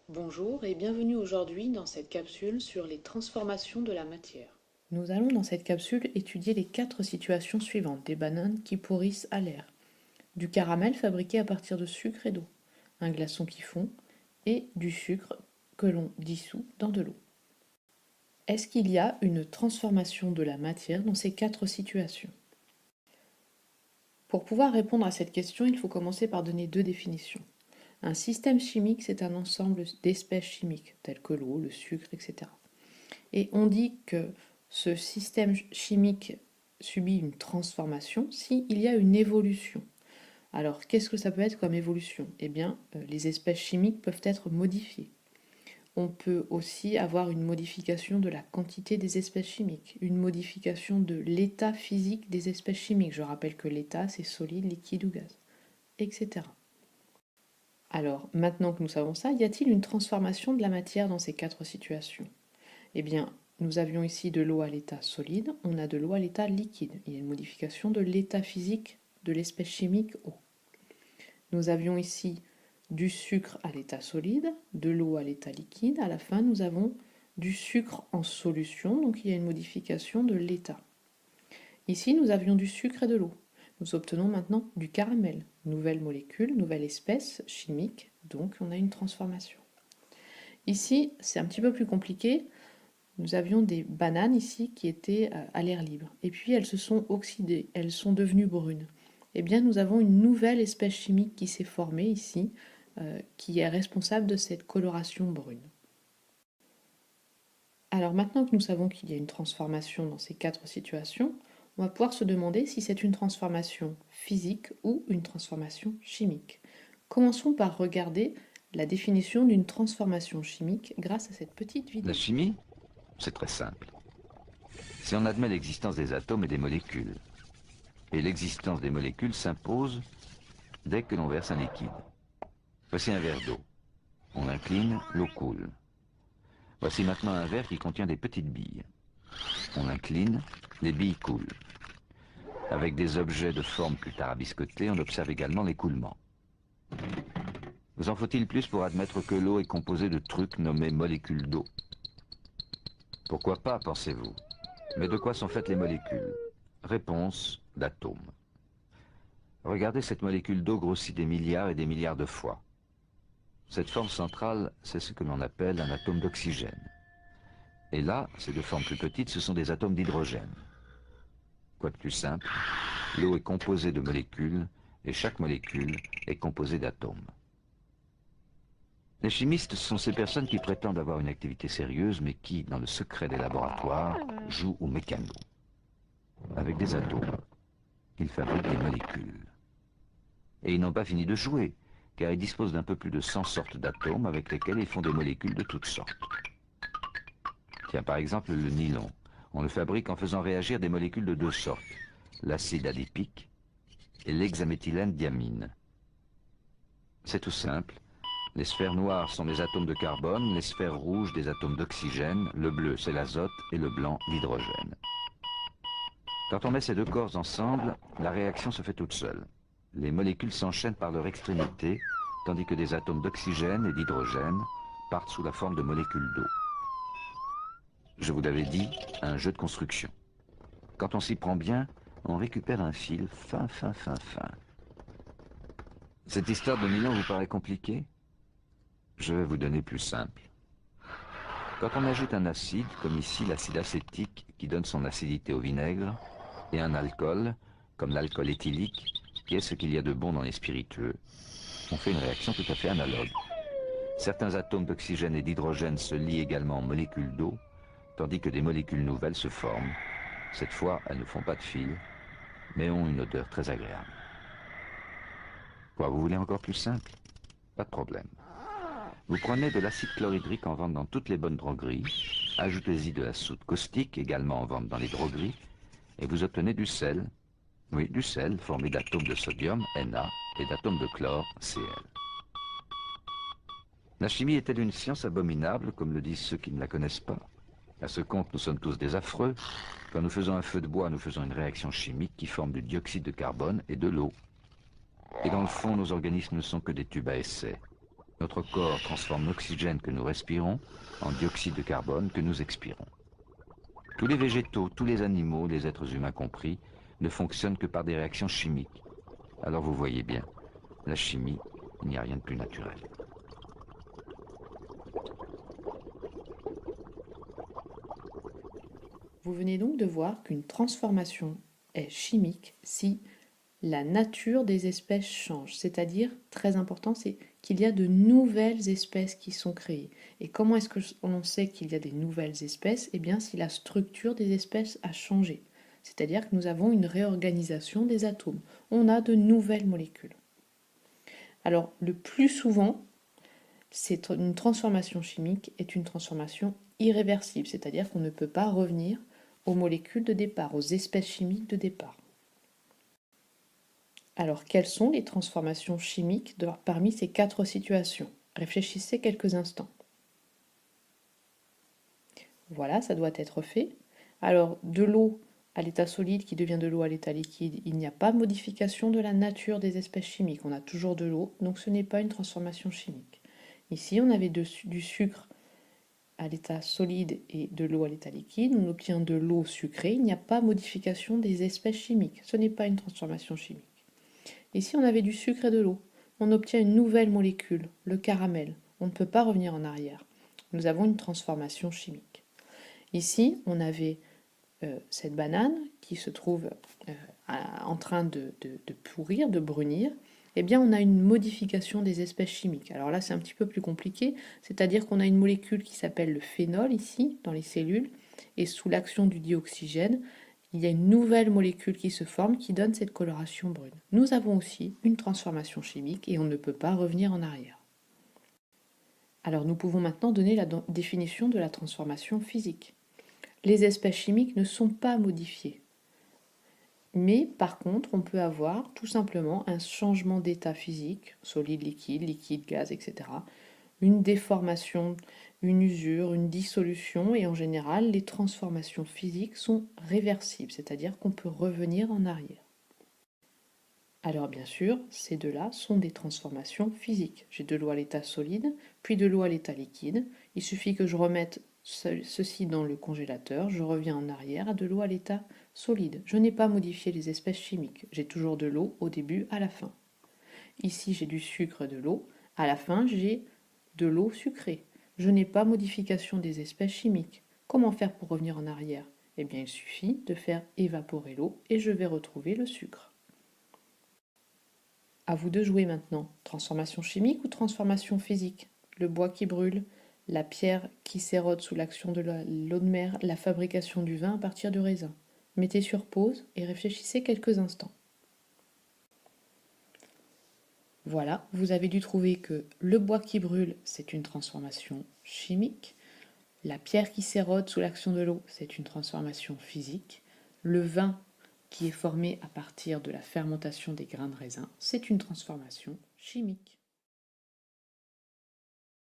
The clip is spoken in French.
Bonjour et bienvenue aujourd'hui dans cette capsule sur les transformations de la matière. Nous allons dans cette capsule étudier les 4 situations suivantes des bananes qui pourrissent à l'air, du caramel fabriqué à partir de sucre et d'eau, un glaçon qui fond et du sucre que l'on dissout dans de l'eau. Est-ce qu'il y a une transformation de la matière dans ces 4 situations? Pour pouvoir répondre à cette question, il faut commencer par donner 2 définitions. Un système chimique, c'est un ensemble d'espèces chimiques, telles que l'eau, le sucre, etc. Et on dit que ce système chimique subit une transformation s'il y a une évolution. Alors, qu'est-ce que ça peut être comme évolution? Eh bien, les espèces chimiques peuvent être modifiées. On peut aussi avoir une modification de la quantité des espèces chimiques, une modification de l'état physique des espèces chimiques. Je rappelle que l'état, c'est solide, liquide ou gaz, etc. Alors, maintenant que nous savons ça, y a-t-il une transformation de la matière dans ces 4 situations? Eh bien, nous avions ici de l'eau à l'état solide, on a de l'eau à l'état liquide. Il y a une modification de l'état physique de l'espèce chimique eau. Nous avions ici du sucre à l'état solide, de l'eau à l'état liquide. À la fin, nous avons du sucre en solution, donc il y a une modification de l'état. Ici, nous avions du sucre et de l'eau. Nous obtenons maintenant du caramel, nouvelle molécule, nouvelle espèce chimique, donc on a une transformation. Ici, c'est un petit peu plus compliqué. Nous avions des bananes ici qui étaient à l'air libre. Et puis elles se sont oxydées, elles sont devenues brunes. Eh bien, nous avons une nouvelle espèce chimique qui s'est formée ici, qui est responsable de cette coloration brune. Alors maintenant que nous savons qu'il y a une transformation dans ces 4 situations, on va pouvoir se demander si c'est une transformation physique ou une transformation chimique. Commençons par regarder la définition d'une transformation chimique grâce à cette petite vidéo. La chimie, c'est très simple. Si on admet l'existence des atomes et des molécules, et l'existence des molécules s'impose dès que l'on verse un liquide. Voici un verre d'eau. On incline, l'eau coule. Voici maintenant un verre qui contient des petites billes. On incline, les billes coulent. Avec des objets de forme plus tard biscottés, on observe également l'écoulement. Vous en faut-il plus pour admettre que l'eau est composée de trucs nommés molécules d'eau? Pourquoi pas, pensez-vous? Mais de quoi sont faites les molécules? Réponse, d'atomes. Regardez, cette molécule d'eau grossit des milliards et des milliards de fois. Cette forme centrale, c'est ce que l'on appelle un atome d'oxygène. Et là, ces deux formes plus petites, ce sont des atomes d'hydrogène. Quoi de plus simple, l'eau est composée de molécules, et chaque molécule est composée d'atomes. Les chimistes sont ces personnes qui prétendent avoir une activité sérieuse, mais qui, dans le secret des laboratoires, jouent au mécano. Avec des atomes, ils fabriquent des molécules. Et ils n'ont pas fini de jouer, car ils disposent d'un peu plus de 100 sortes d'atomes avec lesquels ils font des molécules de toutes sortes. Tiens, par exemple, le nylon. On le fabrique en faisant réagir des molécules de 2 sortes, l'acide adipique et l'hexaméthylène diamine. C'est tout simple. Les sphères noires sont des atomes de carbone, les sphères rouges des atomes d'oxygène, le bleu c'est l'azote et le blanc l'hydrogène. Quand on met ces deux corps ensemble, la réaction se fait toute seule. Les molécules s'enchaînent par leur extrémité, tandis que des atomes d'oxygène et d'hydrogène partent sous la forme de molécules d'eau. Je vous l'avais dit, un jeu de construction. Quand on s'y prend bien, on récupère un fil fin. Cette histoire de nylon vous paraît compliquée? Je vais vous donner plus simple. Quand on ajoute un acide, comme ici l'acide acétique qui donne son acidité au vinaigre, et un alcool, comme l'alcool éthylique, qui est ce qu'il y a de bon dans les spiritueux, on fait une réaction tout à fait analogue. Certains atomes d'oxygène et d'hydrogène se lient également en molécules d'eau, tandis que des molécules nouvelles se forment. Cette fois, elles ne font pas de fil, mais ont une odeur très agréable. Quoi, vous voulez encore plus simple? Pas de problème. Vous prenez de l'acide chlorhydrique en vente dans toutes les bonnes drogueries, ajoutez-y de la soude caustique, également en vente dans les drogueries, et vous obtenez du sel. Oui, du sel, formé d'atomes de sodium, Na, et d'atomes de chlore, Cl. La chimie est-elle une science abominable, comme le disent ceux qui ne la connaissent pas? À ce compte, nous sommes tous des affreux. Quand nous faisons un feu de bois, nous faisons une réaction chimique qui forme du dioxyde de carbone et de l'eau. Et dans le fond, nos organismes ne sont que des tubes à essai. Notre corps transforme l'oxygène que nous respirons en dioxyde de carbone que nous expirons. Tous les végétaux, tous les animaux, les êtres humains compris, ne fonctionnent que par des réactions chimiques. Alors vous voyez bien, la chimie, il n'y a rien de plus naturel. Vous venez donc de voir qu'une transformation est chimique si la nature des espèces change. C'est-à-dire, très important, c'est qu'il y a de nouvelles espèces qui sont créées. Et comment est-ce que l'on sait qu'il y a des nouvelles espèces? Eh bien, si la structure des espèces a changé. C'est-à-dire que nous avons une réorganisation des atomes. On a de nouvelles molécules. Alors, le plus souvent, une transformation chimique est une transformation irréversible, c'est-à-dire qu'on ne peut pas revenir aux molécules de départ, aux espèces chimiques de départ. Alors, quelles sont les transformations chimiques parmi ces 4 situations? Réfléchissez quelques instants. Voilà, ça doit être fait. Alors, de l'eau à l'état solide qui devient de l'eau à l'état liquide, il n'y a pas de modification de la nature des espèces chimiques. On a toujours de l'eau, donc ce n'est pas une transformation chimique. Ici, on avait du sucre à l'état solide et de l'eau à l'état liquide. On obtient de l'eau sucrée. Il n'y a pas modification des espèces chimiques. Ce n'est pas une transformation chimique. Ici, on avait du sucre et de l'eau. On obtient une nouvelle molécule, le caramel. On ne peut pas revenir en arrière. Nous avons une transformation chimique. Ici, on avait cette banane qui se trouve en train de pourrir, de brunir. Eh bien, on a une modification des espèces chimiques. Alors là, c'est un petit peu plus compliqué, c'est-à-dire qu'on a une molécule qui s'appelle le phénol ici, dans les cellules, et sous l'action du dioxygène, il y a une nouvelle molécule qui se forme qui donne cette coloration brune. Nous avons aussi une transformation chimique et on ne peut pas revenir en arrière. Alors nous pouvons maintenant donner la définition de la transformation physique. Les espèces chimiques ne sont pas modifiées. Mais par contre, on peut avoir tout simplement un changement d'état physique, solide, liquide, gaz, etc. Une déformation, une usure, une dissolution, et en général, les transformations physiques sont réversibles, c'est-à-dire qu'on peut revenir en arrière. Alors bien sûr, ces deux-là sont des transformations physiques. J'ai de l'eau à l'état solide, puis de l'eau à l'état liquide. Il suffit que je remette ceci dans le congélateur, je reviens en arrière à de l'eau à l'état solide. Je n'ai pas modifié les espèces chimiques, j'ai toujours de l'eau au début, à la fin. Ici j'ai du sucre et de l'eau, à la fin j'ai de l'eau sucrée. Je n'ai pas modification des espèces chimiques. Comment faire pour revenir en arrière? Eh bien il suffit de faire évaporer l'eau et je vais retrouver le sucre. À vous de jouer maintenant. Transformation chimique ou transformation physique? Le bois qui brûle, la pierre qui s'érode sous l'action de l'eau de mer, la fabrication du vin à partir du raisin. Mettez sur pause et réfléchissez quelques instants. Voilà, vous avez dû trouver que le bois qui brûle, c'est une transformation chimique. La pierre qui s'érode sous l'action de l'eau, c'est une transformation physique. Le vin qui est formé à partir de la fermentation des grains de raisin, c'est une transformation chimique.